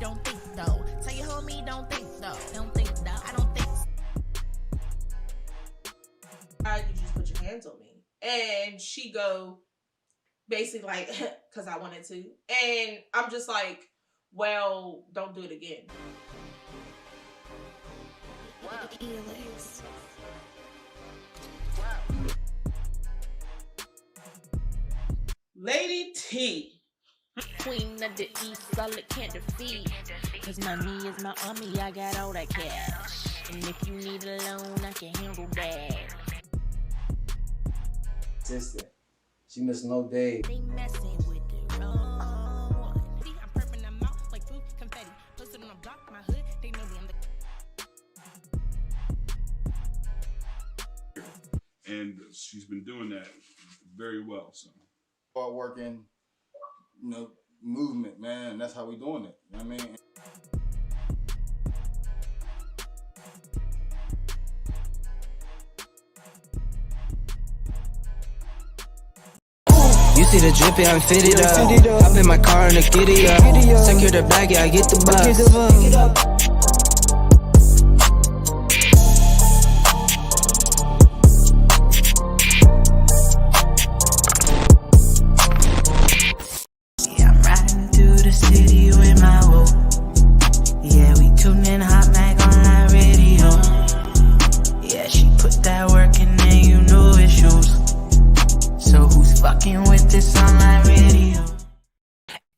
Don't think though. Tell your homie, don't think though. Don't think though. I don't think. Why did you just put your hands on me? And she go basically like, because I wanted to. And I'm just like, well, don't do it again. Wow. Felix. Lady T. Queen of the East, solid can't defeat. Cause money is my army, I got all that cash. And if you need a loan, I can handle that. Sister, she missed no day. They messing with the wrong one. See, I'm purping them out like food confetti. Posted on a block, my hood, they know me, I'm the. And she's been doing that very well. So Hard working, movement, man. That's how we doing it. You know what I mean? You see the drippy, I'm fitted up. Hop in my car and a giddy up. Secure the bag, yeah, I get the bus. Yeah, I'm riding through the city with my woo. Yeah, we tuned in HotxMagOnlineRadio. Yeah, she put that work in there, you know it shows. So who's fucking with this online radio?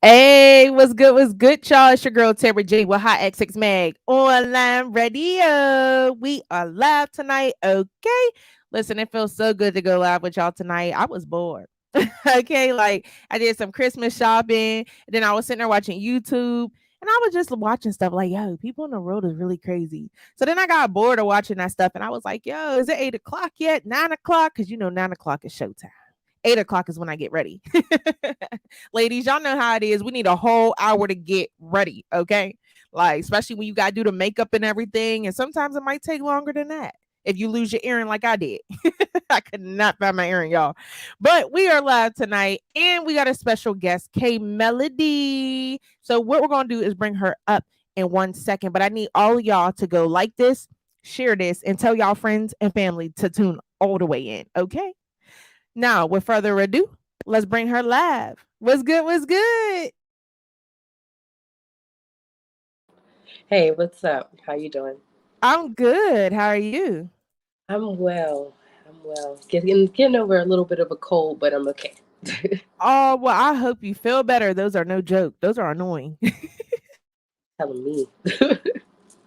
Hey, what's good? What's good, y'all? It's your girl Terry J with HotxXMag Online Radio. We are live tonight, okay? Listen, it feels so good to go live with y'all tonight. I was bored. Okay, like I did some Christmas shopping, and then I was sitting there watching YouTube, and I was just watching stuff like, yo, people on the road is really crazy. So then I got bored of watching that stuff, and I was like, yo, is it 8 o'clock yet? 9 o'clock? Because 9 o'clock is showtime. 8 o'clock is when I get ready. Ladies, y'all know how it is. We need a whole hour to get ready, okay? Like, especially when you got to do the makeup and everything. And sometimes it might take longer than that if you lose your earring like I did. I could not find my earring, y'all. But we are live tonight, and we got a special guest, K.Melodi. So what we're going to do is bring her up in 1 second. But I need all of y'all to go like this, share this, and tell y'all friends and family to tune all the way in, okay? Now, with further ado, let's bring her live. What's good? What's good? Hey, what's up? How you doing? I'm good. How are you? I'm well. Getting over a little bit of a cold, but I'm okay. Oh, well, I hope you feel better. Those are no joke. Those are annoying. Telling me.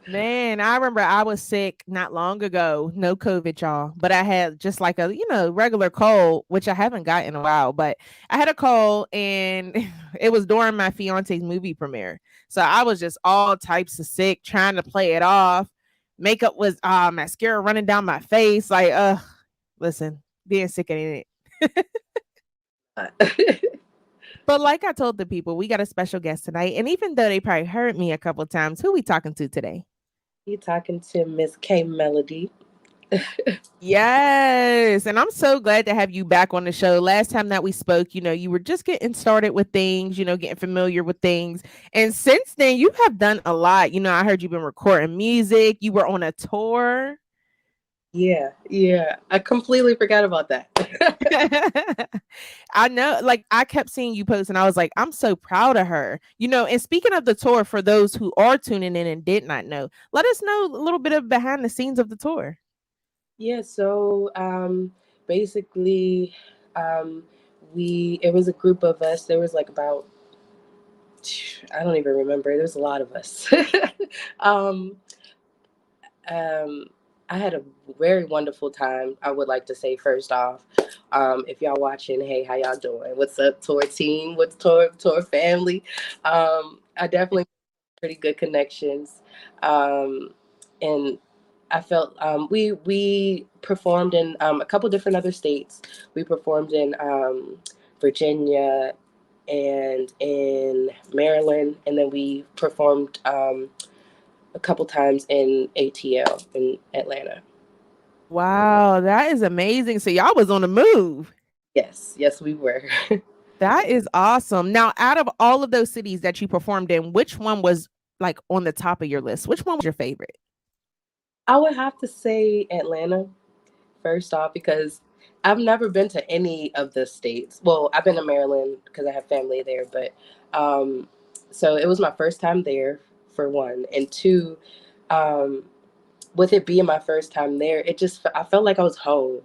Man, I remember I was sick not long ago. No COVID, y'all. But I had just like a, regular cold, which I haven't got in a while. But I had a cold, and it was during my fiance's movie premiere. So I was just all types of sick, trying to play it off. Makeup was mascara running down my face. Like, listen, being sick ain't it. But like I told the people, we got a special guest tonight. And even though they probably heard me a couple of times, who we talking to today? You talking to Miss K.Melodi. Yes. And I'm so glad to have you back on the show. Last time that we spoke, you were just getting started with things, getting familiar with things. And since then, you have done a lot. I heard you've been recording music. You were on a tour. Yeah. I completely forgot about that. I know, like I kept seeing you post and I was like, I'm so proud of her. And speaking of the tour, for those who are tuning in and did not know, let us know a little bit of behind the scenes of the tour. Yeah, so basically it was a group of us. There was like about, I don't even remember. There was a lot of us. I had a very wonderful time. I would like to say first off, if y'all watching, hey, how y'all doing? What's up, tour team? What's tour family? I definitely pretty good connections, and I felt we performed in a couple different other states. We performed in Virginia and in Maryland, and then we performed a couple times in ATL in Atlanta. Wow, that is amazing. So y'all was on the move. Yes, we were. That is awesome. Now, out of all of those cities that you performed in, which one was like on the top of your list? Which one was your favorite? I would have to say Atlanta first off because I've never been to any of the states. Well, I've been to Maryland because I have family there, but um, so it was my first time there for one, and two, um, with it being my first time there, I felt like I was home.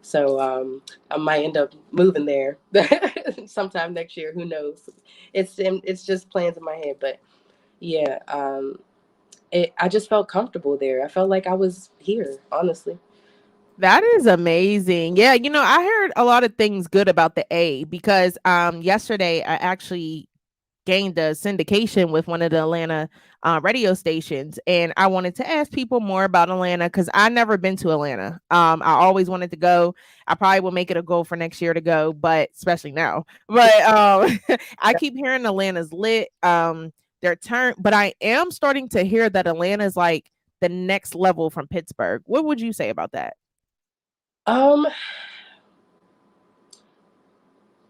So I might end up moving there sometime next year. Who knows? It's just plans in my head, but yeah, I just felt comfortable there. I felt like I was here, honestly. That is amazing. Yeah, I heard a lot of things good about the A because yesterday I actually gained a syndication with one of the Atlanta radio stations, and I wanted to ask people more about Atlanta because I never been to Atlanta. I always wanted to go. I probably will make it a goal for next year to go, but especially now. But I keep hearing Atlanta's lit. Their turn, but I am starting to hear that Atlanta is like the next level from Pittsburgh. What would you say about that? Um,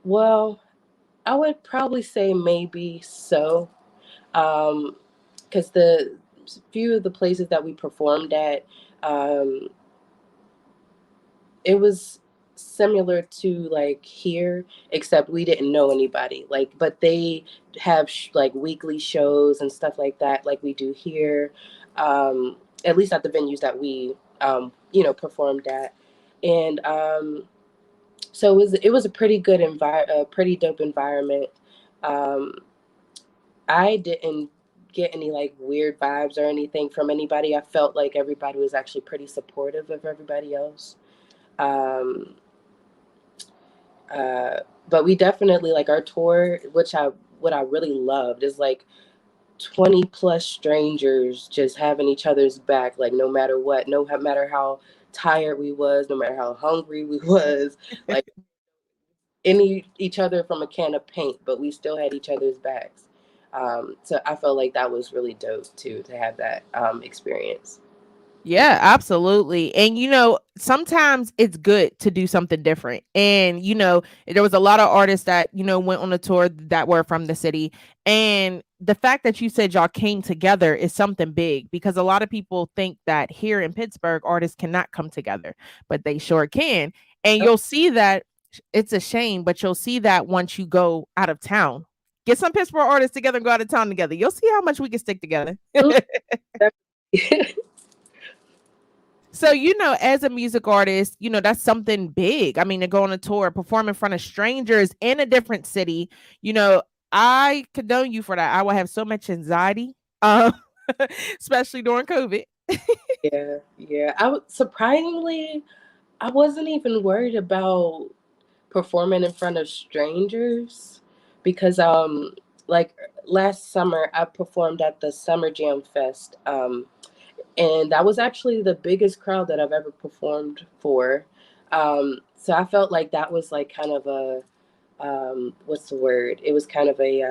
well, I would probably say maybe so. Because the few of the places that we performed at, um, it was similar to like here, except we didn't know anybody. Like, but they have like weekly shows and stuff like that, like we do here. At least at the venues that we, performed at, and so it was a pretty good a pretty dope environment. Um, I didn't get any like weird vibes or anything from anybody. I felt like everybody was actually pretty supportive of everybody else. Um, but we definitely like our tour, what I really loved is like 20 plus strangers just having each other's back, like no matter what, no matter how tired we was, no matter how hungry we was, like any each other from a can of paint, but we still had each other's backs. So I felt like that was really dope too to have that experience. Yeah, absolutely. And sometimes it's good to do something different. And there was a lot of artists that, went on a tour that were from the city. And the fact that you said y'all came together is something big because a lot of people think that here in Pittsburgh artists cannot come together, but they sure can. And you'll see that it's a shame, but you'll see that once you go out of town. Get some Pittsburgh artists together and go out of town together. You'll see how much we can stick together. So, as a music artist, that's something big. I mean, to go on a tour, perform in front of strangers in a different city, I condone you for that. I will have so much anxiety, especially during COVID. Yeah, yeah. Surprisingly, I wasn't even worried about performing in front of strangers because like last summer I performed at the Summer Jam Fest, and that was actually the biggest crowd that I've ever performed for. So I felt like that was like kind of a what's the word? It was kind of a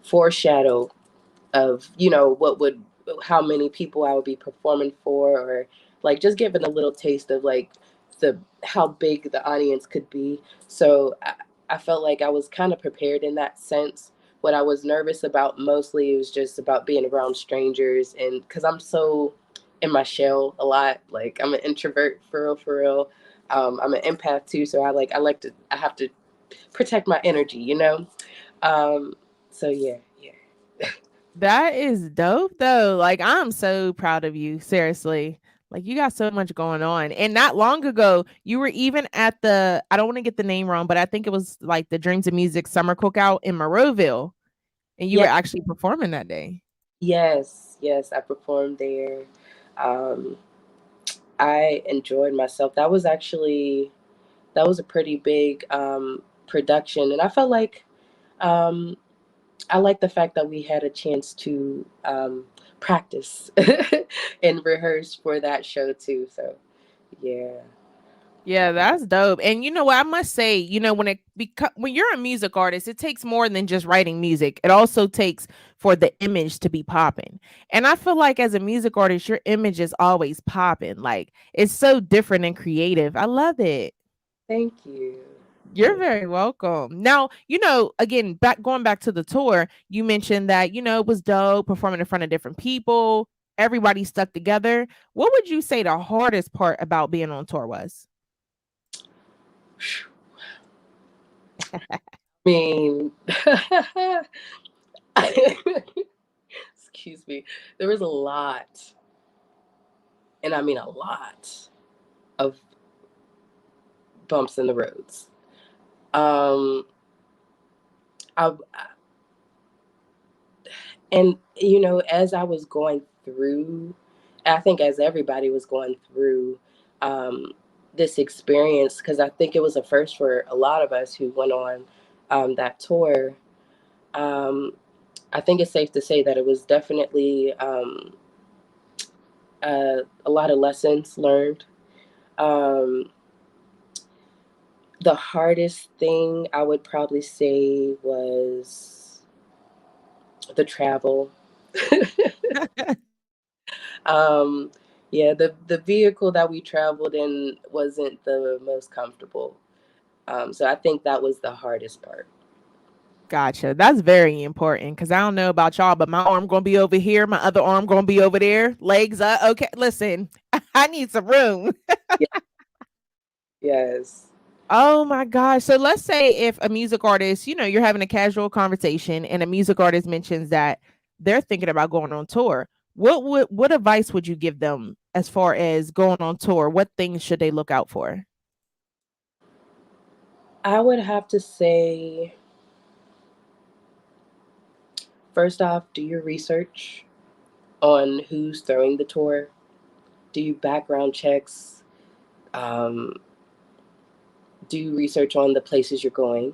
foreshadow of what would how many people I would be performing for, or like just giving a little taste of like the how big the audience could be. So I felt like I was kind of prepared in that sense. What I was nervous about mostly was just about being around strangers, and because I'm so in my shell a lot, like I'm an introvert for real, for real. I'm an empath too, so I have to protect my energy, um, so yeah, yeah. That is dope though. Like I'm so proud of you, seriously. Like you got so much going on. And not long ago, you were even at the I don't want to get the name wrong, but I think it was like the Dreams of Music summer cookout in Monroeville and you were Yeah, actually performing that day. yes, yes, I performed there. Um, I enjoyed myself. That was a pretty big production, and I felt like um, I like the fact that we had a chance to practice and rehearse for that show too. So yeah. Yeah, that's dope. And you know what I must say, when you're a music artist, it takes more than just writing music. It also takes for the image to be popping. And I feel like as a music artist, your image is always popping. Like it's so different and creative. I love it. Thank you. You're very welcome. Now, again, going back to the tour, you mentioned that, it was dope performing in front of different people, everybody stuck together. What would you say the hardest part about being on tour was? I mean, excuse me, there was a lot, and I mean a lot of bumps in the roads. Um, I, and as I was going through, I think as everybody was going through um, this experience, because I think it was a first for a lot of us who went on that tour. Um, I think it's safe to say that it was definitely a lot of lessons learned. Um, the hardest thing I would probably say was the travel. um, yeah, the vehicle that we traveled in wasn't the most comfortable. So I think that was the hardest part. Gotcha. That's very important because I don't know about y'all, but my arm gonna be over here, my other arm gonna be over there, legs up. Okay, listen, I need some room. Yeah, yes. Oh my gosh. So let's say if a music artist, you're having a casual conversation and a music artist mentions that they're thinking about going on tour. What advice would you give them as far as going on tour? What things should they look out for? I would have to say, first off, do your research on who's throwing the tour. Do background checks. Um, do research on the places you're going,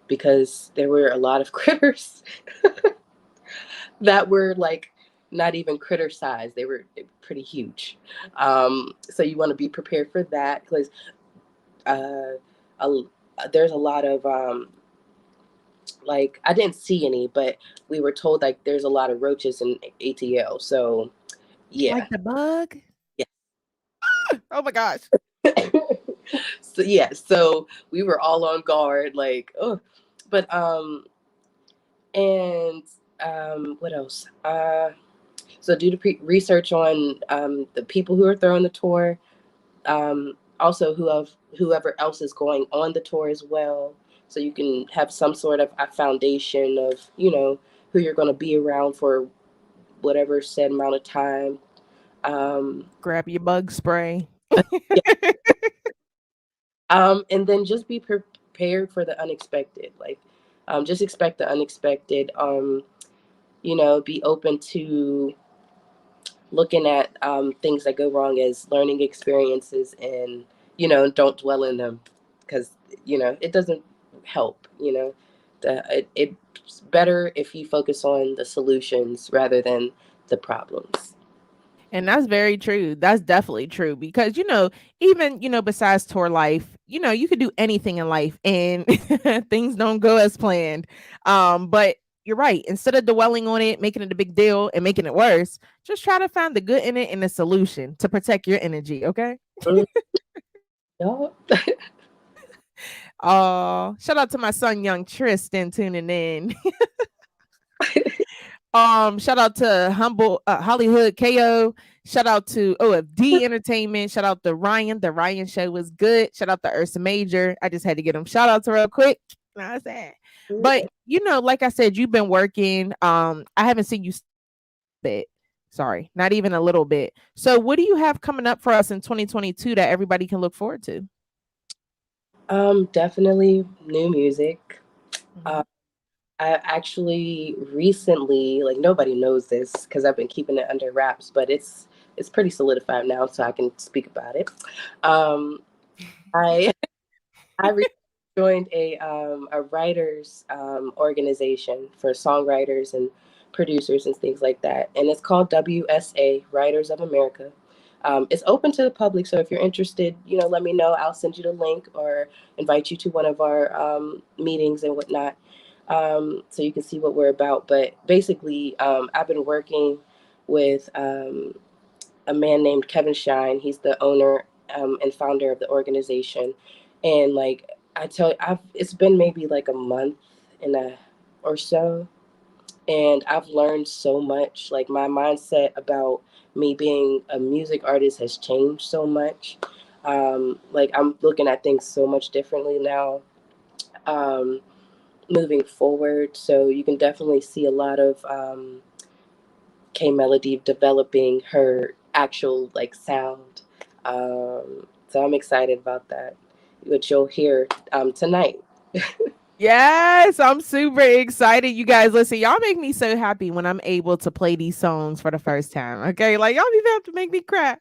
because there were a lot of critters that were like not even critter size. They were pretty huge. So you want to be prepared for that, because uh, a, there's a lot of like, I didn't see any, but we were told like there's a lot of roaches in ATL. So yeah, Like the bug? yeah. Oh my gosh. So yeah, so we were all on guard, like, oh, but and what else? So do the research on the people who are throwing the tour, also whoever else is going on the tour as well, so you can have some sort of a foundation of who you're going to be around for whatever said amount of time. Um, Grab your bug spray. yeah, and then just be prepared for the unexpected. Like, just expect the unexpected. Be open to looking at things that go wrong as learning experiences, and don't dwell in them, because it doesn't help. It's better if you focus on the solutions rather than the problems. And that's very true. That's definitely true because even besides tour life, you could do anything in life and things don't go as planned. But you're right. Instead of dwelling on it, making it a big deal and making it worse, just try to find the good in it and the solution to protect your energy. Okay. Mm, yeah. Shout out to my son, young Tristan, tuning in. Shout out to Humble Hollywood KO. Shout out to OFD Entertainment. Shout out to Ryan. The Ryan show was good. Shout out to Ursa Major. I just had to get him shout out to real quick. You know what I'm saying? But like I said, you've been working. I haven't seen you bit. Sorry, not even a little bit. So what do you have coming up for us in 2022 that everybody can look forward to? Definitely new music. Mhm. I actually recently, like, nobody knows this because I've been keeping it under wraps, but it's pretty solidified now, so I can speak about it. Um, I I joined a writers organization for songwriters and producers and things like that, and it's called WSA, Writers of America. It's open to the public, so if you're interested, let me know. I'll send you the link or invite you to one of our meetings and whatnot, so you can see what we're about. But basically, I've been working with a man named Kevin Shine. He's the owner and founder of the organization, and like I tell you, it's been maybe like a month and a or so, and I've learned so much. Like my mindset about me being a music artist has changed so much. Like I'm looking at things so much differently now. Um, moving forward, so you can definitely see a lot of K.Melodi developing her actual like sound. So I'm excited about that, which you'll hear tonight. Yes, I'm super excited. You guys, listen, y'all make me so happy when I'm able to play these songs for the first time. Okay. Like, y'all even have to make me cry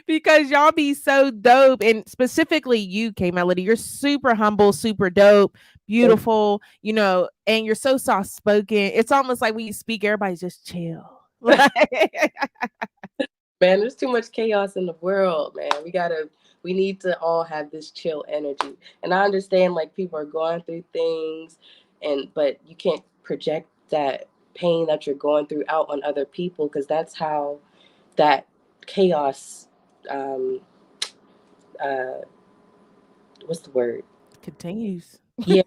because y'all be so dope. And specifically, you, K Melody, you're super humble, super dope, beautiful, and you're so soft spoken. It's almost like when you speak, everybody's just chill. Like, Man, there's too much chaos in the world, man. We need to all have this chill energy. And I understand like people are going through things but you can't project that pain that you're going through out on other people because that's how that chaos um uh what's the word? continues. Yeah,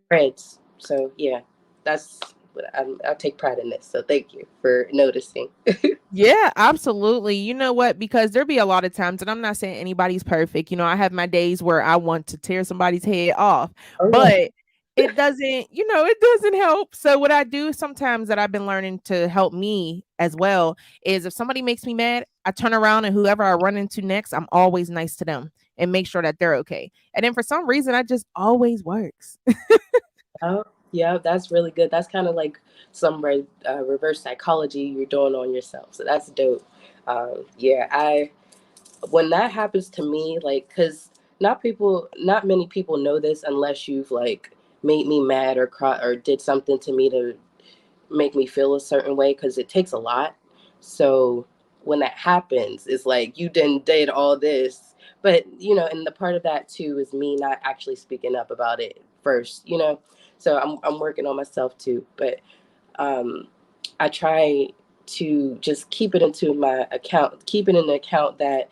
spreads. So yeah, that's what I'll take pride in this. So thank you for noticing. Yeah, absolutely. You know what? Because there be a lot of times, and I'm not saying anybody's perfect. I have my days where I want to tear somebody's head off, Oh yeah. but it doesn't help. So what I do sometimes that I've been learning to help me as well is if somebody makes me mad, I turn around and whoever I run into next, I'm always nice to them and make sure that they're okay. And then for some reason, I just always works. Oh, yeah, that's really good. That's kind of like some reverse psychology you're doing on yourself. So that's dope. Yeah, I when that happens to me, like, cause not many people know this unless you've like made me mad or cry or did something to me to make me feel a certain way. Cause it takes a lot. So when that happens, it's like you did all this, but and the part of that too is me not actually speaking up about it first. So I'm working on myself too, but um, I try to just keep it into my account, keep it in the account that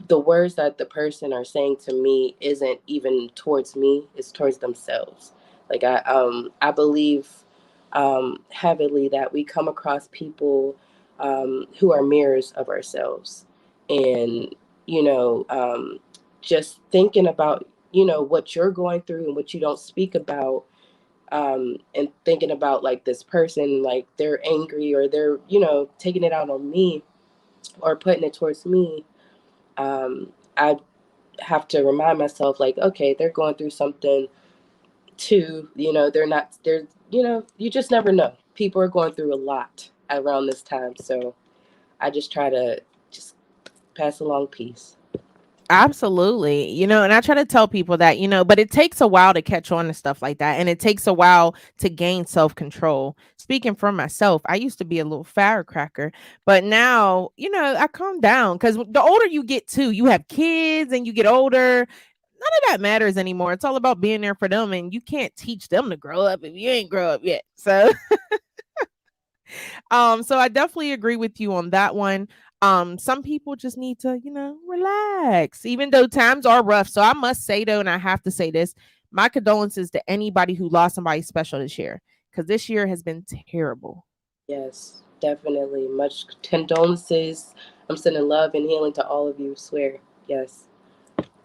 the words that the person are saying to me isn't even towards me, it's towards themselves. Like I believe heavily that we come across people who are mirrors of ourselves, and you know um, just thinking about what you're going through and what you don't speak about, and thinking about like this person, like they're angry or they're taking it out on me or putting it towards me. I have to remind myself like, okay, they're going through something too. They're not, they're, you just never know. People are going through a lot around this time. So I just try to just pass along peace. Absolutely. And I try to tell people that, but it takes a while to catch on to stuff like that. And it takes a while to gain self control. Speaking for myself, I used to be a little firecracker, but now, I calm down because the older you get too, you have kids and you get older. None of that matters anymore. It's all about being there for them. And you can't teach them to grow up if you ain't grow up yet. So I definitely agree with you on that one. Some people just need to, relax, even though times are rough. So I must say though, and I have to say this, my condolences to anybody who lost somebody special this year, because this year has been terrible. Yes, definitely. Much condolences. I'm sending love and healing to all of you. Swear. Yes.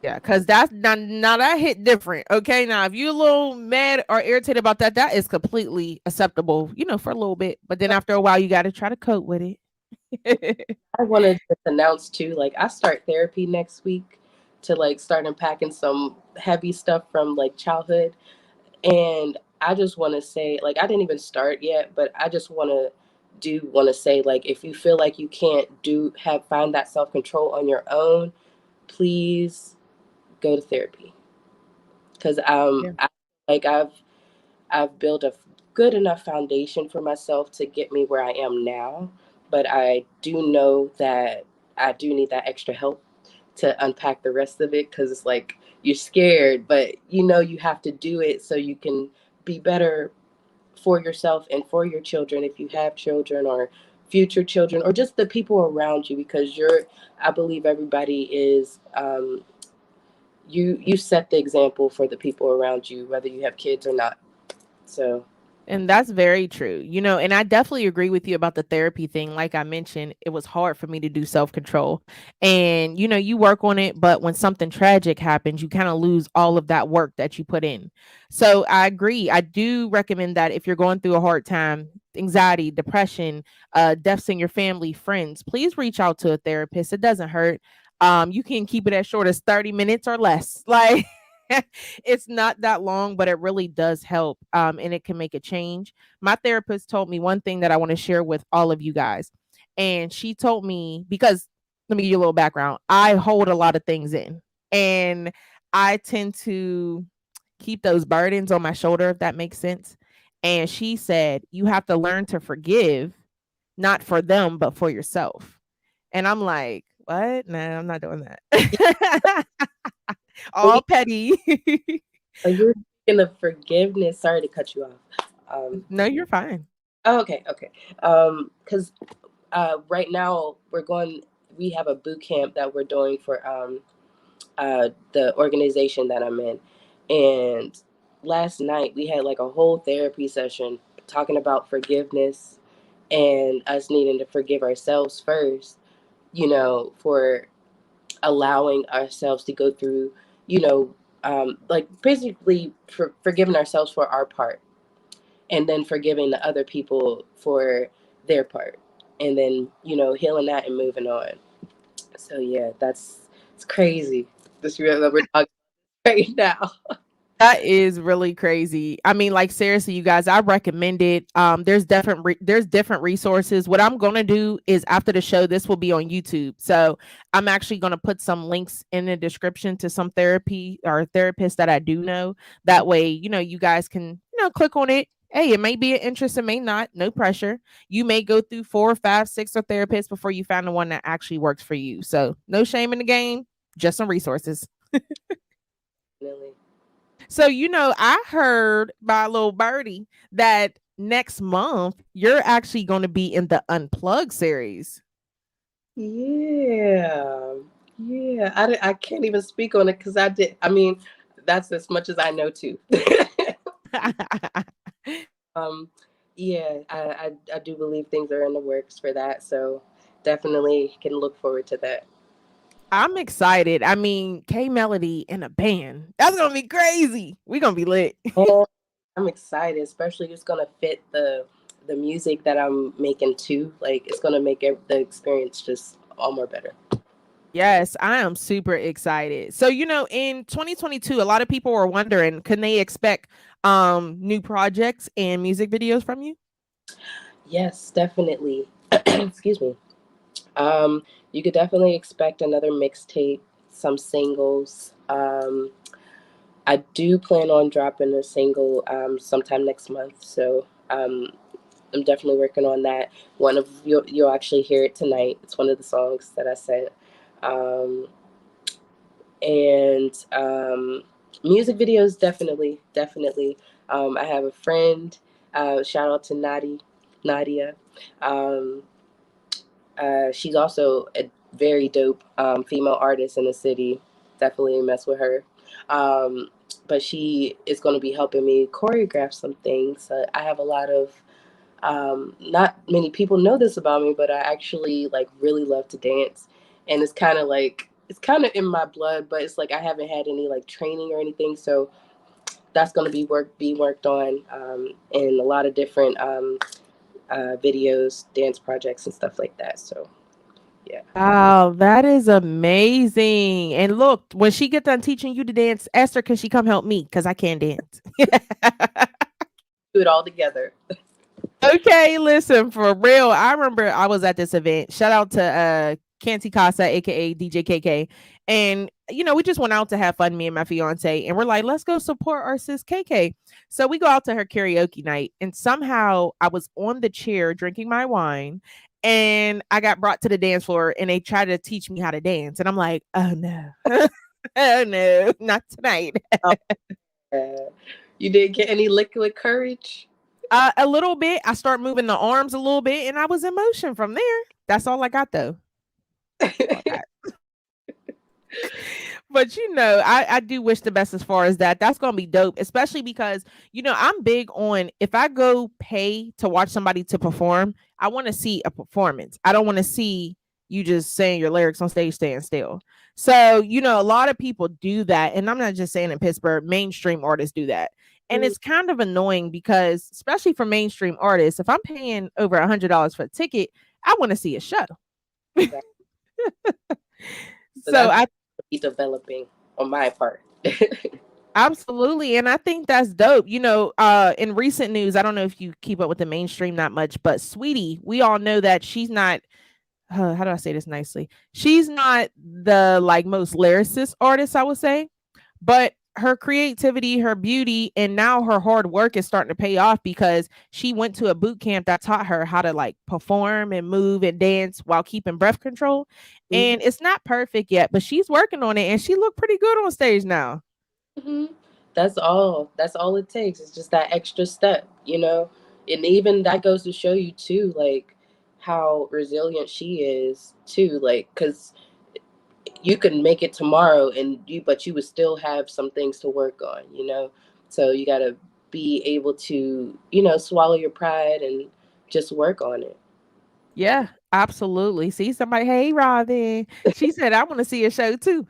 Yeah, because that's now that hit different. Okay. Now if you're a little mad or irritated about that, that is completely acceptable, for a little bit. But then after a while, you gotta try to cope with it. I want to just announce too, like I start therapy next week to like start unpacking some heavy stuff from like childhood. And I just want to say, like, I didn't even start yet, but I just want to say, like, if you feel like you can't find that self control on your own, please go to therapy. Because Yeah. like I've built a good enough foundation for myself to get me where I am now, but I do know that I do need that extra help to unpack the rest of it, because it's like you're scared, but you have to do it so you can be better for yourself and for your children if you have children or future children or just the people around you, because I believe everybody is you set the example for the people around you, whether you have kids or not. So And that's very true. And I definitely agree with you about the therapy thing. Like I mentioned, it was hard for me to do self-control. And you work on it, but when something tragic happens, you kind of lose all of that work that you put in. So I agree. I do recommend that if you're going through a hard time, anxiety, depression, deaths in your family, friends, please reach out to a therapist. It doesn't hurt. You can keep it as short as 30 minutes or less. Like it's not that long, but it really does help. And it can make a change. My therapist told me one thing that I want to share with all of you guys. And she told me, because let me give you a little background. I hold a lot of things in, and I tend to keep those burdens on my shoulder, if that makes sense. And she said, you have to learn to forgive, not for them, but for yourself. And I'm like, what? No, I'm not doing that. All petty. you're speaking of forgiveness. Sorry to cut you off. No, you're fine. Oh, okay. Because right now we have a boot camp that we're doing for the organization that I'm in. And last night we had like a whole therapy session talking about forgiveness and us needing to forgive ourselves first, for allowing ourselves to go through, like basically forgiving ourselves for our part, and then forgiving the other people for their part, and then healing that and moving on. So yeah, it's crazy. This real that we're talking right now. That is really crazy. I mean, like seriously, you guys, I recommend it. There's different resources. What I'm gonna do is after the show, this will be on YouTube. So I'm actually gonna put some links in the description to some therapy or therapists that I do know. That way, you guys can, click on it. Hey, it may be an interest, it may not. No pressure. You may go through 4, 5, 6 or therapists before you find the one that actually works for you. So no shame in the game, just some resources. Really. So, I heard by a little birdie that next month you're actually going to be in the Unplugged series. Yeah, yeah. I can't even speak on it because I did. I mean, that's as much as I know too. um, yeah, I do believe things are in the works for that. So definitely can look forward to that. I'm excited. I mean, K.Melodi in a band. That's going to be crazy. We're going to be lit. And I'm excited, especially it's gonna fit the music that I'm making too. Like it's gonna make the experience just all more better. Yes, I am super excited. So, in 2022, a lot of people were wondering, can they expect new projects and music videos from you? Yes, definitely. Excuse me. You could definitely expect another mixtape, some singles. I do plan on dropping a single sometime next month, so I'm definitely working on that. One of you'll actually hear it tonight. It's one of the songs that I sent. Um, and music videos, definitely. I have a friend. Shout out to Nadia. Um, she's also a very dope female artist in the city. Definitely mess with her. But she is going to be helping me choreograph some things. I have a lot of not many people know this about me, but I actually like really love to dance, and it's kind of in my blood, but it's like I haven't had any like training or anything, so that's going to be worked on in a lot of different videos, dance projects, and stuff like that. So yeah. Wow, that is amazing. And look, when she get done teaching you to dance, Esther, can she come help me? Because I can't dance. Do it all together. Okay, listen, for real. I remember I was at this event. Shout out to Canty Casa, aka DJ KK. And we just went out to have fun, me and my fiance, and we're like, let's go support our sis KK. So we go out to her karaoke night, and somehow I was on the chair drinking my wine, and I got brought to the dance floor, and they tried to teach me how to dance, and I'm like, oh no, oh no, not tonight. You didn't get any liquid courage? A little bit. I start moving the arms a little bit, and I was in motion from there. That's all I got, though. But But I do wish the best as far as that. That's gonna be dope, especially because I'm big on if I go pay to watch somebody to perform, I want to see a performance. I don't want to see you just saying your lyrics on stage staying still. So, a lot of people do that. And I'm not just saying in Pittsburgh, mainstream artists do that. And Mhm. it's kind of annoying because, especially for mainstream artists, if I'm paying over $100 for a ticket, I want to see a show. Exactly. So So that's I be developing on my part. Absolutely. And I think that's dope. In recent news, I don't know if you keep up with the mainstream that much, but Sweetie, we all know that she's not, how do I say this nicely? She's not the like most lyricist artist, I would say, but her creativity, her beauty, and now her hard work is starting to pay off because she went to a boot camp that taught her how to like perform and move and dance while keeping breath control. Mhm. And it's not perfect yet, but she's working on it and she looked pretty good on stage now. Mhm. That's all. That's all it takes. It's just that extra step, And even that goes to show you too, like how resilient she is too. Like, because you can make it tomorrow, but you would still have some things to work on. So you gotta be able to, swallow your pride and just work on it. Yeah, absolutely. See somebody, hey Robin. She said, I want to see a show too.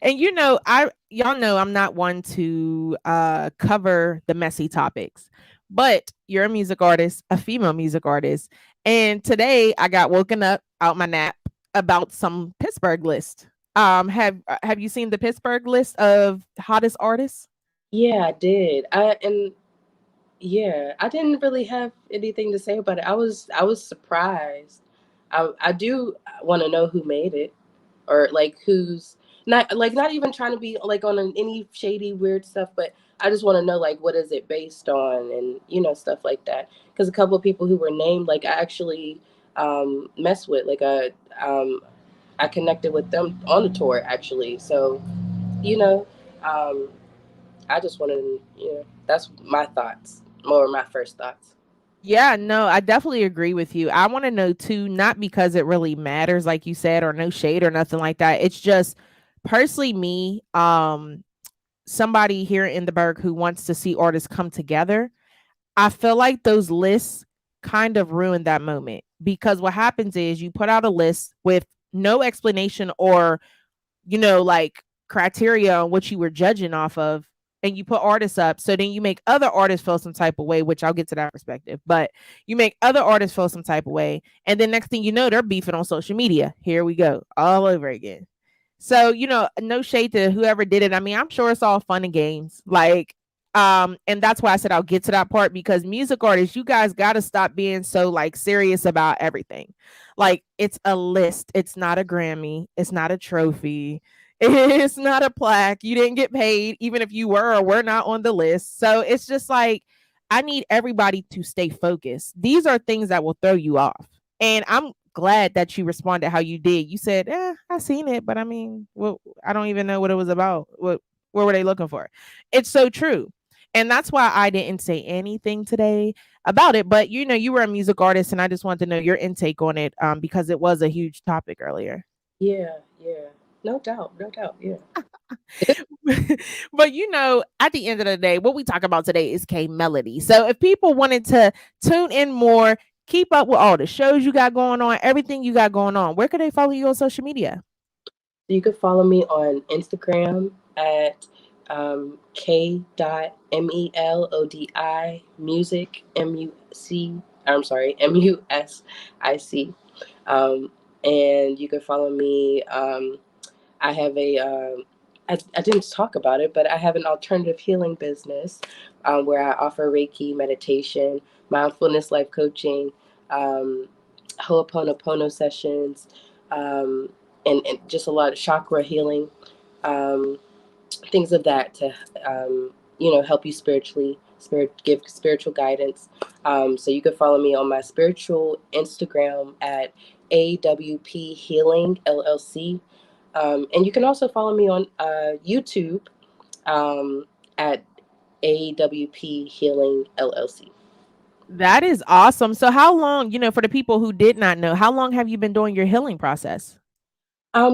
And I y'all know I'm not one to cover the messy topics, but you're a music artist, a female music artist. And today I got woken up out my nap about some Pittsburgh list. Have you seen the Pittsburgh list of hottest artists? Yeah, I did. Yeah, I didn't really have anything to say about it. I was surprised. I do want to know who made it, or like who's not even trying to be like on any shady weird stuff, but I just want to know like what is it based on, and stuff like that. Because a couple of people who were named, like I actually mess with, like I connected with them on the tour actually. So you know um, I just want to, that's my thoughts, more my first thoughts. Yeah, no, I definitely agree with you. I want to know too, not because it really matters, like you said, or no shade or nothing like that. It's just personally me, somebody here in the Berg who wants to see artists come together. I feel like those lists kind of ruin that moment because what happens is you put out a list with no explanation or like criteria on what you were judging off of, and you put artists up. So then you make other artists feel some type of way, which I'll get to that perspective, but you make other artists feel some type of way. And then next thing you know, they're beefing on social media. Here we go, all over again. So, no shade to whoever did it. I mean, I'm sure it's all fun and games. Like, and that's why I said I'll get to that part because music artists, you guys got to stop being so like serious about everything. Like, it's a list. It's not a Grammy. It's not a trophy. It's not a plaque. You didn't get paid, even if you were or were not on the list. So it's just like, I need everybody to stay focused. These are things that will throw you off. And I'm glad that you responded how you did. You said, I seen it, but I mean, well, I don't even know what it was about. What were they looking for? It's so true. And that's why I didn't say anything today about it. But you were a music artist, and I just wanted to know your intake on it because it was a huge topic earlier. Yeah, yeah. No doubt, no doubt, yeah. But at the end of the day, what we talk about today is K.Melodi. So if people wanted to tune in more, keep up with all the shows you got going on, everything you got going on, where could they follow you on social media? You could follow me on Instagram at K.Melodi music, I'm sorry, Music. And you can follow me. I have I didn't talk about it, but I have an alternative healing business where I offer Reiki, meditation, mindfulness, life coaching, um, Ho'oponopono sessions, um, and just a lot of chakra healing, um, things of that to, help you spiritually, give spiritual guidance. So you can follow me on my spiritual Instagram at AWP Healing LLC. And you can also follow me on YouTube um, at AWP Healing LLC. That is awesome. So how long, for the people who did not know, how long have you been doing your healing process?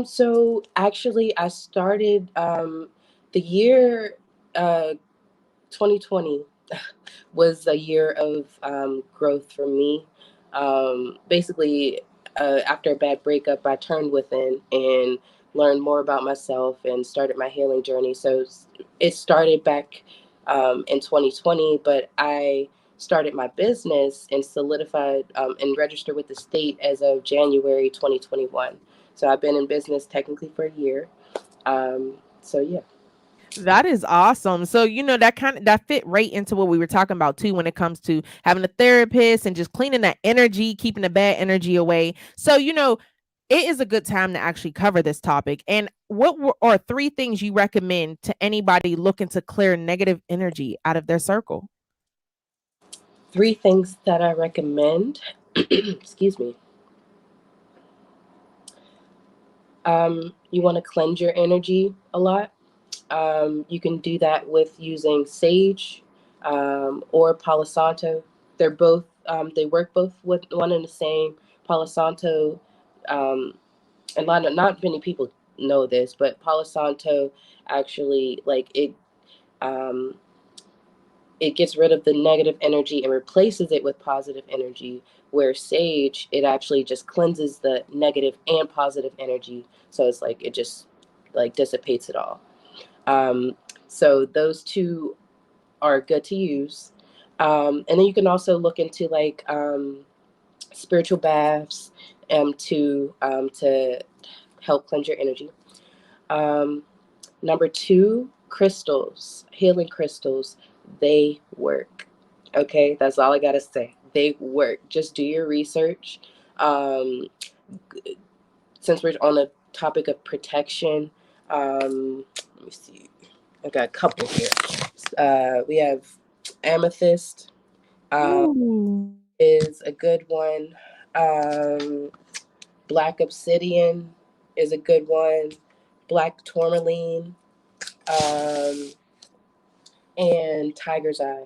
So actually, I started the year uh, 2020 was a year of growth for me. Basically, after a bad breakup, I turned within and learned more about myself and started my healing journey. So it started back in 2020, but I started my business and solidified and registered with the state as of January 2021. So I've been in business technically for a year. So yeah. That is awesome. So, that kind of that fit right into what we were talking about too when it comes to having a therapist and just cleaning that energy, keeping the bad energy away. So, it is a good time to actually cover this topic. And are three things you recommend to anybody looking to clear negative energy out of their circle? Three things that I recommend. Excuse me. You want to cleanse your energy a lot. You can do that with using sage or Palo Santo. They work both with one and the same. Palo Santo, and not many people know this, but Palo Santo actually um, it gets rid of the negative energy and replaces it with positive energy. Where sage, it actually just cleanses the negative and positive energy. So it's like it just like dissipates it all. Um, so those two are good to use. And then you can also look into spiritual baths to help cleanse your energy. Um, Number two, crystals, healing crystals, they work. Okay, that's all I gotta say. They work. Just do your research. Um, since we're on the topic of protection, let me see. I got a couple here. We have amethyst Ooh. is a good one. Um, black obsidian is a good one. Black tourmaline. Um, and tiger's eye,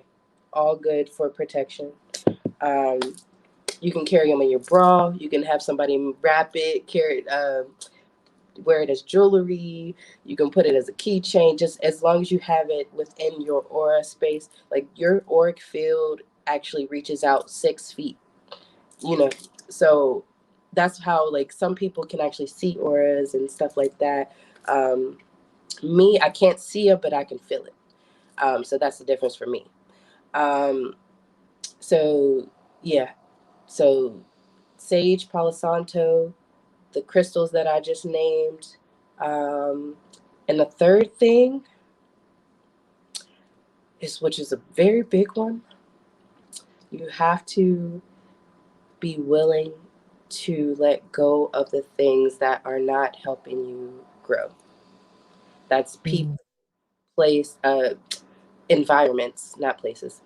all good for protection. Um, you can carry them in your bra. You can have somebody wrap it, carry it, wear it as jewelry. You can put it as a keychain. Just as long as you have it within your aura space, like your auric field actually reaches out 6 feet. You know, so that's how like some people can actually see auras and stuff like that. Um, Me, I can't see it, but I can feel it. So that's the difference for me. Um, so yeah, so sage, Palo Santo, the crystals that I just named, um, and the third thing is, which is a very big one, you have to be willing to let go of the things that are not helping you grow. That's people, Mm. place, environments, not places.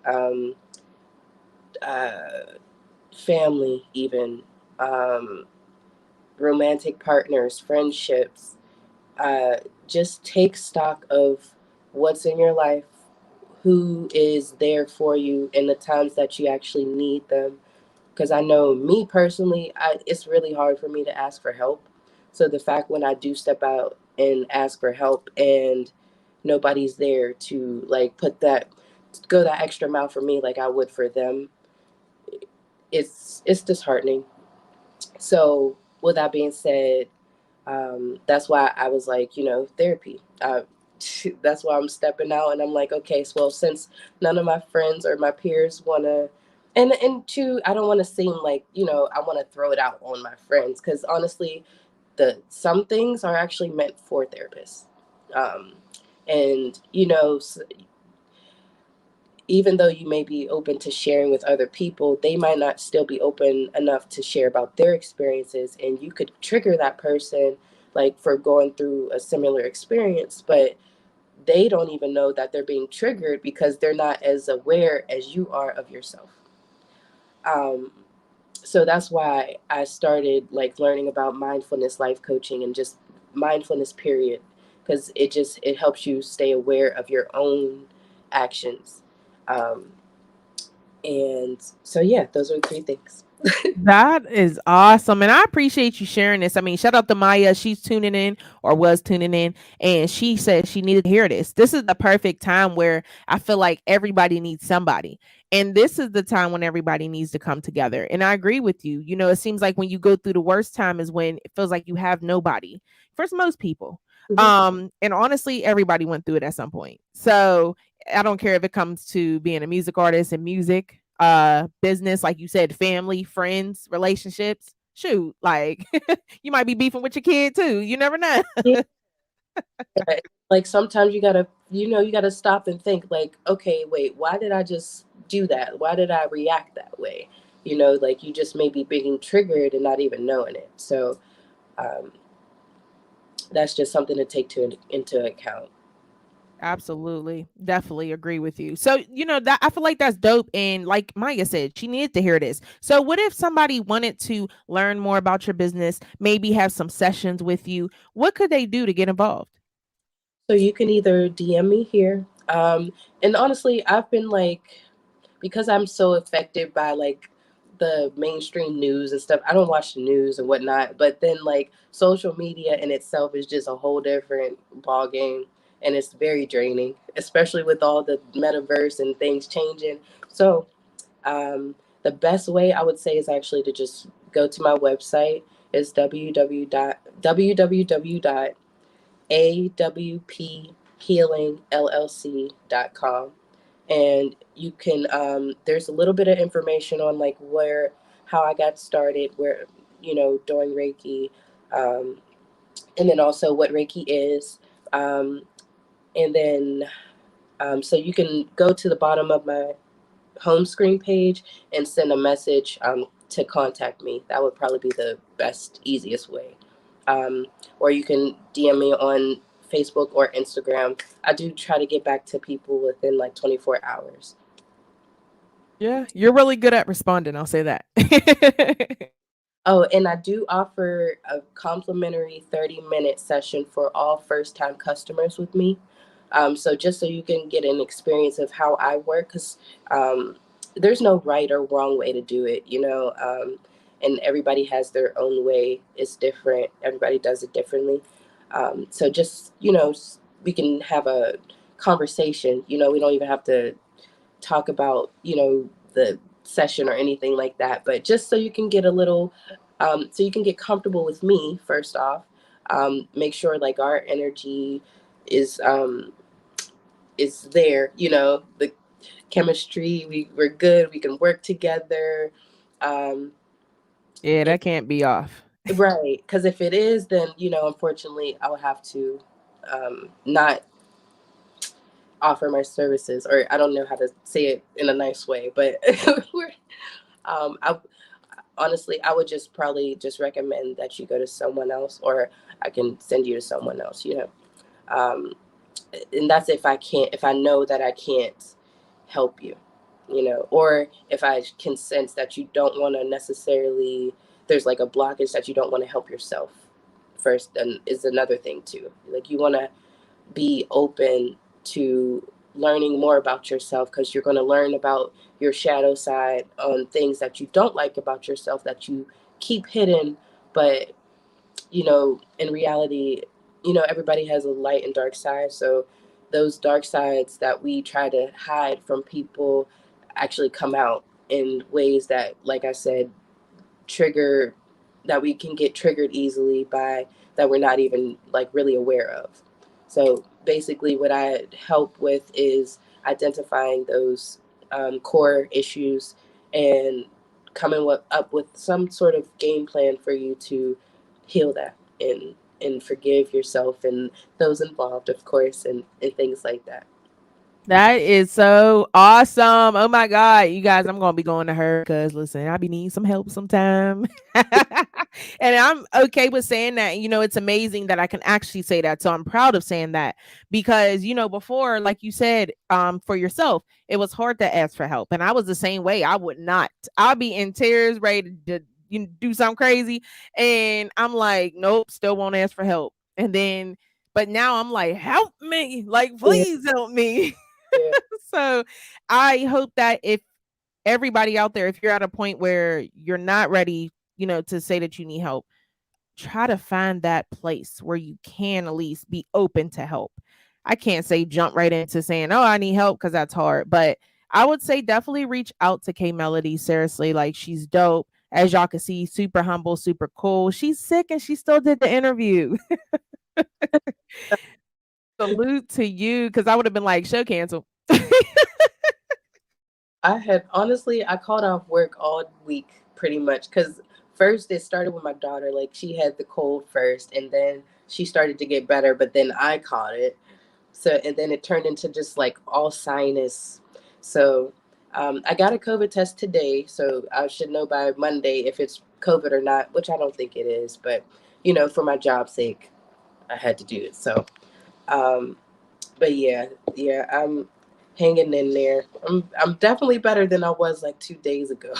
Uh, Family, even. Um, Romantic partners, friendships. Uh, just take stock of what's in your life, who is there for you in the times that you actually need them. Because I know me personally, it's really hard for me to ask for help. So the fact when I do step out and ask for help and nobody's there to like go that extra mile for me like I would for them, it's disheartening. So with that being said, that's why I was like, therapy. That's why I'm stepping out, and I'm like, okay, so well, since none of my friends or my peers wanna, and two, I don't want to seem like I want to throw it out on my friends because honestly, the some things are actually meant for therapists, um, and even though you may be open to sharing with other people, they might not still be open enough to share about their experiences. And you could trigger that person like for going through a similar experience, but they don't even know that they're being triggered because they're not as aware as you are of yourself. Um, so that's why I started like learning about mindfulness life coaching and just mindfulness period because it helps you stay aware of your own actions. Um, and so, yeah, those are three things. That is awesome. And I appreciate you sharing this. I mean, shout out to Maya. She's tuning in or was tuning in, and she said she needed to hear this. This is the perfect time where I feel like everybody needs somebody. And this is the time when everybody needs to come together. And I agree with you. You know, it seems like when you go through the worst time is when it feels like you have nobody for most people. Mhm. And honestly, everybody went through it at some point. So I don't care if it comes to being a music artist and music, business, like you said, family, friends, relationships. Shoot, like you might be beefing with your kid too. You never know. Yeah. Like sometimes you gotta stop and think like, okay, wait, why did I just do that? Why did I react that way? Like you just may be being triggered and not even knowing it. So um, that's just something to take into account. Absolutely. Definitely agree with you. So, that I feel like that's dope. And like Maya said, she needed to hear this. So, what if somebody wanted to learn more about your business, maybe have some sessions with you? What could they do to get involved? So you can either DM me here. And honestly, I've been like, because I'm so affected by like the mainstream news and stuff, I don't watch the news and whatnot. But then like social media in itself is just a whole different ball game, and it's very draining, especially with all the metaverse and things changing. So um, the best way I would say is actually to just go to my website. It's www.awphealingllc.com, and you can there's a little bit of information on like where how I got started, where doing Reiki, um, and then also what Reiki is, um, and then so you can go to the bottom of my home screen page and send a message to contact me. That would probably be the best, easiest way. Um, or you can DM me on Facebook or Instagram. I do try to get back to people within like 24 hours. Yeah, you're really good at responding. I'll say that. Oh, and I do offer a complimentary 30-minute session for all first time customers with me. So just so you can get an experience of how I work, because there's no right or wrong way to do it, and everybody has their own way. It's different. Everybody does it differently. So just, we can have a conversation. We don't even have to talk about the session or anything like that, but just so you can get a little so you can get comfortable with me first off. Make sure like our energy is there, the chemistry, we're good, we can work together. um Yeah, and, that can't be off. right, because if it is, then unfortunately I'll have to not offer my services, or I don't know how to say it in a nice way, but we're I honestly, I would just probably just recommend that you go to someone else, or I can send you to someone else, um, and that's if I know that I can't help you, or if I can sense that you don't want to necessarily, there's like a blockage that you don't want to help yourself first, then is another thing too. Like you want to be open to learning more about yourself, because you're going to learn about your shadow side on things that you don't like about yourself that you keep hidden. But in reality, everybody has a light and dark side. So those dark sides that we try to hide from people actually come out in ways that, like I said, trigger, that we can get triggered easily by, that we're not even like really aware of. So basically what I help with is identifying those core issues, and up with some sort of game plan for you to heal that, and forgive yourself and those involved, of course, and things like that. That is so awesome. Oh my God. You guys, I'm gonna be going to her because listen, I be needing some help sometime. And I'm okay with saying that. It's amazing that I can actually say that. So I'm proud of saying that because before, like you said, for yourself, it was hard to ask for help. And I was the same way. I would not, I'll be in tears, ready to do something crazy. And I'm like, nope, still won't ask for help. And then but now I'm like, help me, like, Yeah, please help me. yeah, So I hope that if everybody out there, if you're at a point where you're not ready, to say that you need help, try to find that place where you can at least be open to help. I can't say jump right into saying, "Oh, I need help," because that's hard. But I would say definitely reach out to K.Melodi. Seriously, like she's dope. As y'all can see, super humble, super cool. She's sick and she still did the interview. Salute to you, because I would have been like, show cancel. I had honestly, I called off work all week pretty much because first it started with my daughter. Like she had the cold first, and then she started to get better, but then I caught it. So and then it turned into just like all sinus. So I got a COVID test today, so I should know by Monday if it's COVID or not, which I don't think it is. But for my job's sake, I had to do it. So, um, but yeah, I'm hanging in there. I'm definitely better than I was like 2 days ago.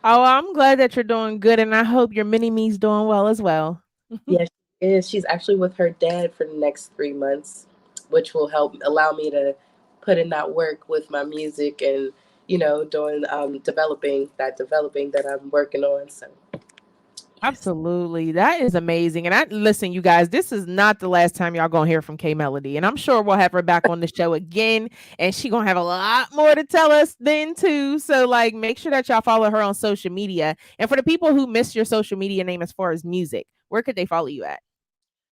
Oh, I'm glad that you're doing good, and I hope your mini me's doing well as well. Yeah, she is. She's actually with her dad for the next 3 months, which will help allow me to put in that work with my music and doing developing that I'm working on. So yes, Absolutely. That is amazing. And I listen, you guys, this is not the last time y'all gonna hear from K.Melodi. And I'm sure we'll have her back on the show again. And she gonna have a lot more to tell us then too. So like make sure that y'all follow her on social media. And for the people who missed your social media name as far as music, where could they follow you at?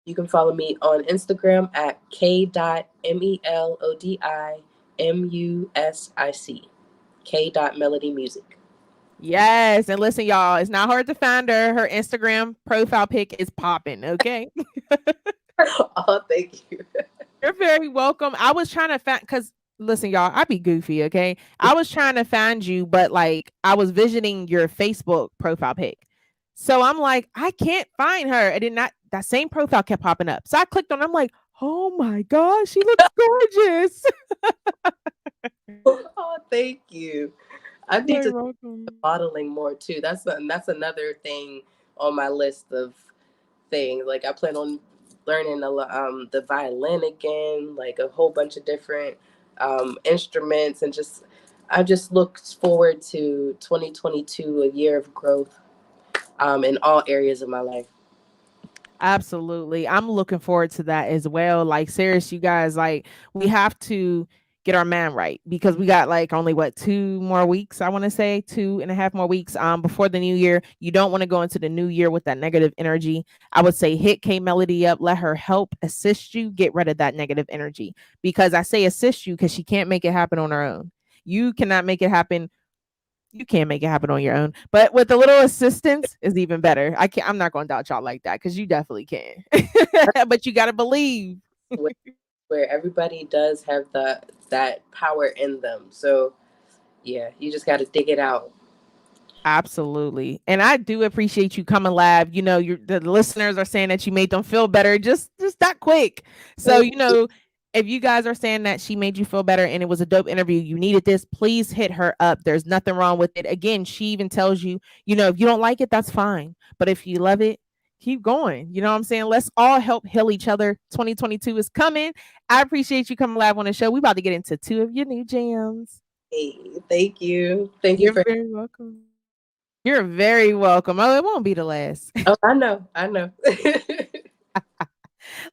you can follow me on Instagram at K.MELODIMUSIC. K.Melody Music. Yes. And listen, y'all, it's not hard to find her. Her Instagram profile pic is popping. Okay. Oh, thank you. You're very welcome. I was trying to find because listen, y'all, I be goofy, okay? I was trying to find you, but like I was visioning your Facebook profile pic. So I'm like, I can't find her. And then that same profile kept popping up. So I clicked on, I'm like, oh my gosh, she looks gorgeous. Oh, thank you. I You're need very to welcome. modeling more too. That's another thing on my list of things. Like I plan on learning the violin again, like a whole bunch of different instruments, and I just look forward to 2022, a year of growth in all areas of my life. Absolutely. I'm looking forward to that as well. Like, serious, you guys, like, we have to get our man right because we got like only what 2 more weeks, I want to say 2.5 more weeks before the new year. You don't want to go into the new year with that negative energy. I would say hit K.Melodi up, let her help assist you get rid of that negative energy. Because I say assist you because she can't make it happen on her own. You cannot make it happen, you can't make it happen on your own, but with a little assistance is even better. I'm not going to doubt y'all like that because you definitely can. But you got to believe. where, where everybody does have that power in them. So yeah, you just got to dig it out. Absolutely. And I do appreciate you coming live. The listeners are saying that you made them feel better just that quick. So, if you guys are saying that she made you feel better and it was a dope interview, you needed this, please hit her up. There's nothing wrong with it. Again, she even tells you, if you don't like it, that's fine. But if you love it, keep going. You know what I'm saying? Let's all help heal each other. 2022 is coming. I appreciate you coming live on the show. We about to get into two of your new jams. Hey, thank you. Thank you You're for. very welcome. You're very welcome. Oh, it won't be the last. Oh, I know. I know.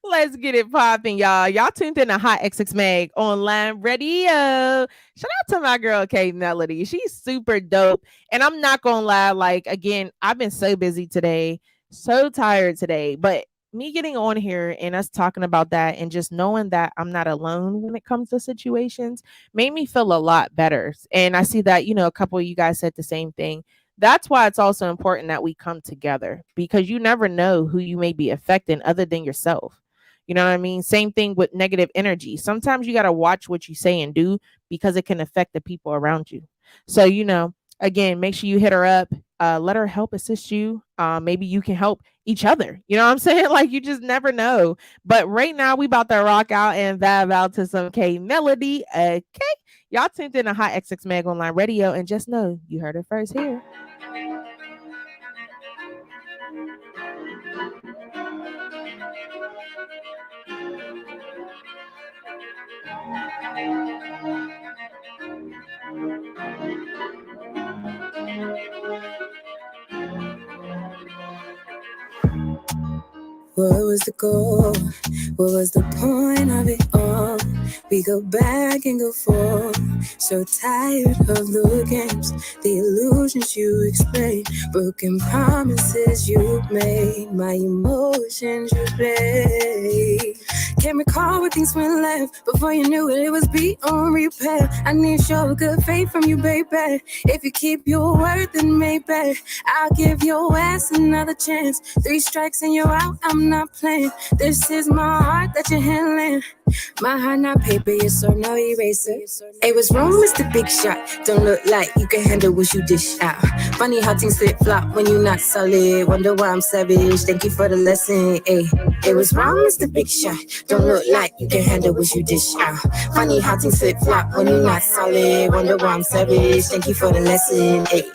Let's get it popping, y'all. Y'all tuned in to Hot XX Mag Online Radio. Shout out to my girl K.Melodi. She's super dope. And I'm not gonna lie, like again, I've been so busy today, so tired today. But me getting on here and us talking about that and just knowing that I'm not alone when it comes to situations made me feel a lot better. And I see that, a couple of you guys said the same thing. That's why it's also important that we come together because you never know who you may be affecting other than yourself. You know what I mean? Same thing with negative energy. Sometimes you got to watch what you say and do because it can affect the people around you. So, again, make sure you hit her up. Let her help assist you. Maybe you can help each other. You know what I'm saying? Like you just never know. But right now we about to rock out and vibe out to some K.Melodi. Okay. Y'all tuned in to Hot XX Mag Online Radio and just know you heard it first here. was the goal? What was the point of it all? We go back and go forth. So tired of the games, the illusions you explain, broken promises you made, my emotions you played. Can't recall what things went left. Before you knew it, it was beyond repair. I need show good faith from you, baby. If you keep your word, then maybe I'll give your ass another chance. 3 strikes and you're out, I'm not playing. This is my heart that you're handling. My heart not paper, you're so no eraser. It was wrong, Mr. Big Shot. Don't look like you can handle what you dish out. Funny how things flip flop when you're not solid. Wonder why I'm savage. Thank you for the lesson. Ay. It was wrong, Mr. Big Shot. Don't look like you can handle what you dish out. Funny how things flip flop when you're not solid. Wonder why I'm savage. Thank you for the lesson. Ay.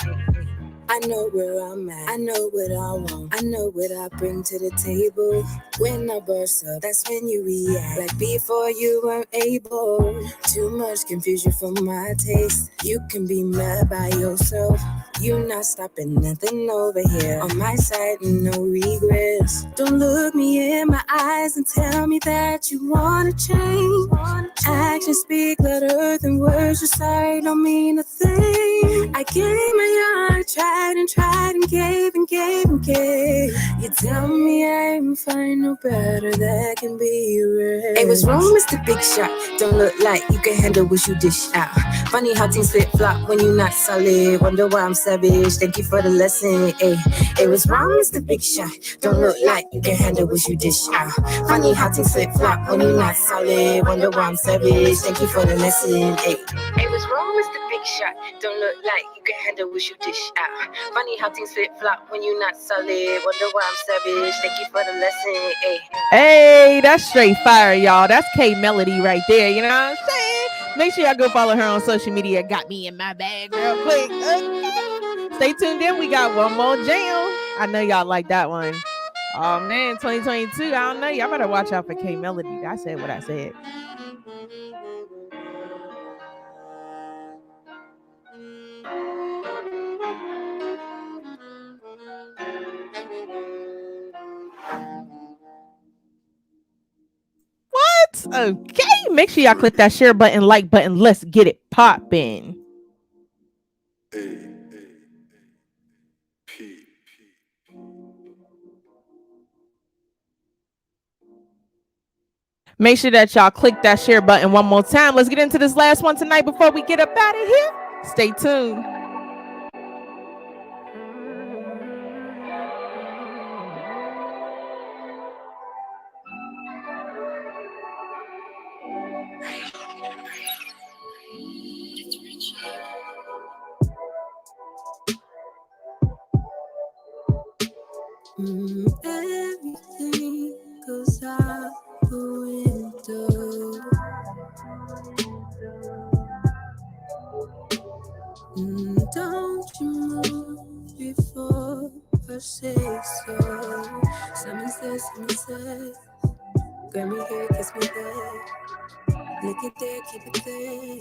I know where I'm at, I know what I want, I know what I bring to the table. When I burst up, that's when you react. Like before you weren't able. Too much confusion for my taste. You can be mad by yourself. You not stopping nothing over here. On my side, no regrets. Don't look me in my eyes and tell me that you wanna change. Actions speak louder than words. You're sorry, don't mean a thing. I gave my heart, tried and gave and gave and gave. You tell me I'm fine, no better, that can be erased. It was wrong, Mr. Big Shot. Don't look like you can handle what you dish out. Funny how things flip flop when you're not solid. Wonder why I'm savage. Thank you for the lesson. Ay. It was wrong, Mr. Big Shot. Don't look like you can handle what you dish out. Funny how things flip flop when you're not solid. Wonder why I'm savage. Thank you for the lesson. Ay. It was wrong, Mr. Big Shot. Don't look like you can handle what you dish out. Funny how things flip flop when you're not solid. Wonder why I'm savage. Thank you for the lesson. Ay. Hey, that's straight fire, y'all. That's K.Melodi right there. You know what I'm saying? Make sure y'all go follow her on social media. Got me in my bag real quick. Okay. Stay tuned in. We got one more jam. I know y'all like that one. Oh man, 2022. I don't know. Y'all better watch out for K.Melodi. I said what I said. What? Okay. Make sure y'all click that share button, like button. Let's get it popping. Make sure that y'all click that share button one more time. Let's get into this last one tonight before we get up out of here. Stay tuned. Everything goes out the window. Don't you move before I say so. Someone says, grab me here, kiss me there. Lick it there, keep it there.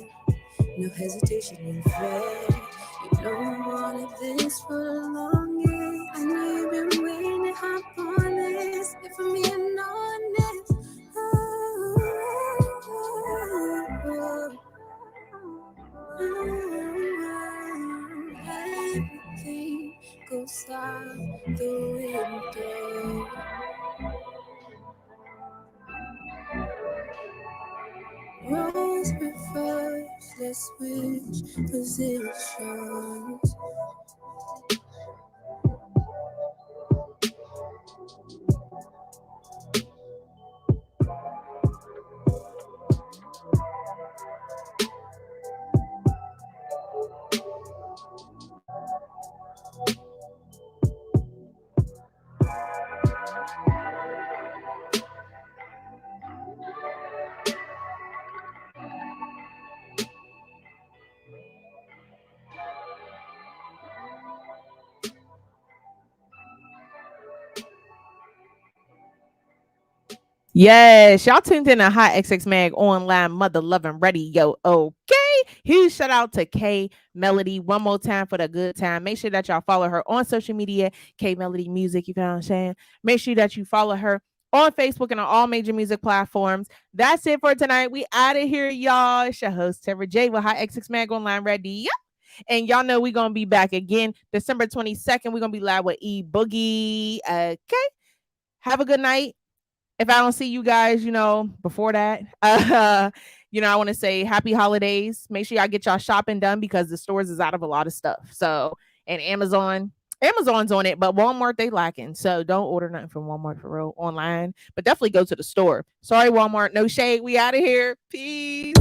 No hesitation in fair. You know I wanted this for the longest. I know you've been waiting to hop on this. If I'm being honest, everything goes out the window. Roles reversed, let's switch positions. Yes, y'all tuned in to HotxxMag Online Mother Loving Radio. Okay. Huge shout out to K.Melodi one more time for the good time. Make sure that y'all follow her on social media, K.Melodi Music. You know what I'm saying? Make sure that you follow her on Facebook and on all major music platforms. That's it for tonight. We out of here, y'all. It's your host, Tara J with HotxXMagOnlineRadio. Online Radio. And y'all know we're going to be back again December 22nd. We're going to be live with E Boogie. Okay. Have a good night. If I don't see you guys, before that, I want to say happy holidays. Make sure y'all get y'all shopping done because the stores is out of a lot of stuff. So, and Amazon's on it, but Walmart, they lacking. So don't order nothing from Walmart for real online, but definitely go to the store. Sorry, Walmart. No shade. We out of here. Peace.